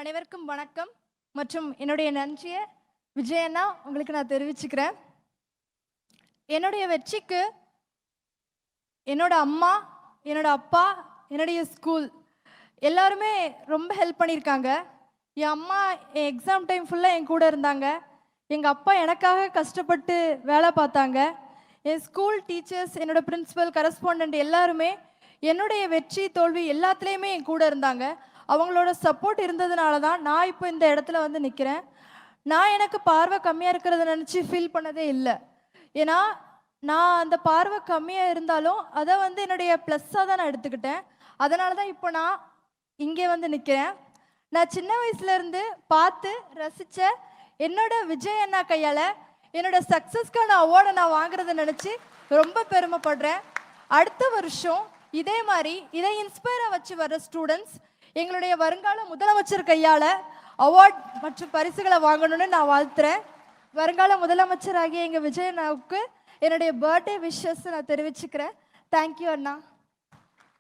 அனைவருக்கும் வணக்கம் மற்றும் என்னுடைய நன்றியை விஜயண்ணா உங்களுக்கு நான் தெரிவிச்சுக்கிறேன். என்னுடைய வெற்றிக்கு என்னோட அம்மா, என்னோட அப்பா, என்னுடைய ஸ்கூல் எல்லாருமே ரொம்ப ஹெல்ப் பண்ணியிருக்காங்க. என் அம்மா என் எக்ஸாம் டைம் ஃபுல்லாக என் கூட இருந்தாங்க. எங்கள் அப்பா எனக்காக கஷ்டப்பட்டு வேலை பார்த்தாங்க. என் ஸ்கூல் டீச்சர்ஸ், என்னோட பிரின்சிபல், கரஸ்பாண்டன்ட் எல்லாருமே என்னுடைய வெற்றி தோல்வி எல்லாத்துலேயுமே என் கூட இருந்தாங்க. அவங்களோட சப்போர்ட் இருந்ததுனால தான் நான் இப்போ இந்த இடத்துல வந்து நிற்கிறேன். நான் எனக்கு பார்வை கம்மியாக இருக்கிறத நினச்சி ஃபீல் பண்ணதே இல்லை. ஏன்னா நான் அந்த பார்வை கம்மியாக இருந்தாலும் அதை வந்து என்னுடைய ப்ளஸ்ஸாக தான் நான் எடுத்துக்கிட்டேன். அதனால தான் இப்போ நான் இங்கே வந்து நிற்கிறேன். நான் சின்ன வயசுலேருந்து பார்த்து ரசித்த என்னோட விஜய் அண்ணா கையால் என்னோட சக்ஸஸ்க்கான அவார்டை நான் வாங்குறதை நினச்சி ரொம்ப பெருமைப்படுறேன். அடுத்த வருஷம் இதே மாதிரி இதை இன்ஸ்பயராக வச்சு வர ஸ்டூடெண்ட்ஸ் எங்களுடைய வருங்கால முதலமைச்சர் கையால் அவார்ட் மற்றும் பரிசுகளை வாங்கணும்னு நான் வாழ்த்துறேன். வருங்கால முதலமைச்சர் ஆகிய எங்கள் விஜய் அண்ணாவுக்கு என்னுடைய பர்த்டே விஷஸ் நான் தெரிவிச்சுக்கிறேன். தேங்க்யூ அண்ணா.